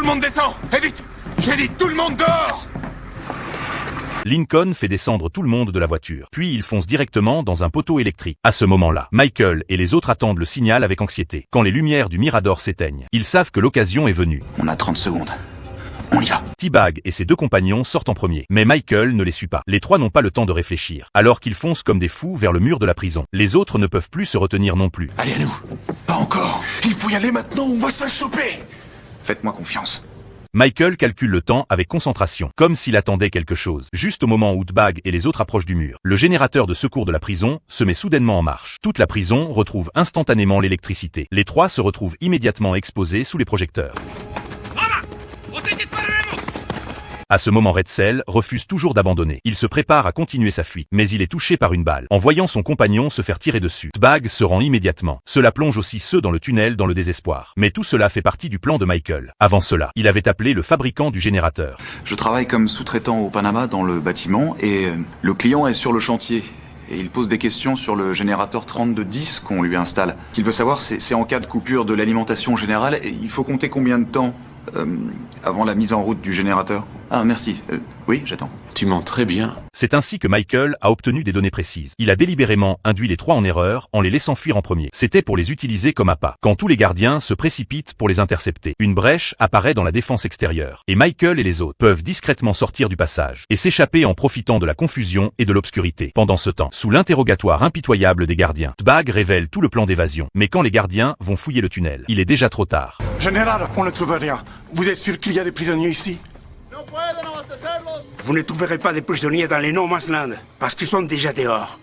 le monde descend! Et vite! J'ai dit tout le monde dehors! Lincoln fait descendre tout le monde de la voiture, puis il fonce directement dans un poteau électrique. À ce moment-là, Michael et les autres attendent le signal avec anxiété. Quand les lumières du Mirador s'éteignent, ils savent que l'occasion est venue. On a 30 secondes. On y va. T-Bag et ses deux compagnons sortent en premier, mais Michael ne les suit pas. Les trois n'ont pas le temps de réfléchir, alors qu'ils foncent comme des fous vers le mur de la prison. Les autres ne peuvent plus se retenir non plus. Allez à nous! Pas encore! Il faut y aller maintenant, on va se faire choper! Faites-moi confiance. Michael calcule le temps avec concentration, comme s'il attendait quelque chose. Juste au moment où T-Bag et les autres approchent du mur, le générateur de secours de la prison se met soudainement en marche. Toute la prison retrouve instantanément l'électricité. Les trois se retrouvent immédiatement exposés sous les projecteurs. À ce moment, Retzel refuse toujours d'abandonner. Il se prépare à continuer sa fuite, mais il est touché par une balle. En voyant son compagnon se faire tirer dessus, T-Bag se rend immédiatement. Cela plonge aussi ceux dans le tunnel dans le désespoir. Mais tout cela fait partie du plan de Michael. Avant cela, il avait appelé le fabricant du générateur. Je travaille comme sous-traitant au Panama dans le bâtiment et le client est sur le chantier. Et il pose des questions sur le générateur 3210 qu'on lui installe. Ce qu'il veut savoir, c'est en cas de coupure de l'alimentation générale, il faut compter combien de temps avant la mise en route du générateur? Ah, merci. Oui, j'attends. Tu mens très bien. C'est ainsi que Michael a obtenu des données précises. Il a délibérément induit les trois en erreur en les laissant fuir en premier. C'était pour les utiliser comme appât. Quand tous les gardiens se précipitent pour les intercepter, une brèche apparaît dans la défense extérieure. Et Michael et les autres peuvent discrètement sortir du passage et s'échapper en profitant de la confusion et de l'obscurité. Pendant ce temps, sous l'interrogatoire impitoyable des gardiens, T-Bag révèle tout le plan d'évasion. Mais quand les gardiens vont fouiller le tunnel, il est déjà trop tard. Général, on ne trouve rien. Vous êtes sûr qu'il y a des prisonniers ici? Vous ne trouverez pas de prisonniers dans les No Man's Land, parce qu'ils sont déjà dehors.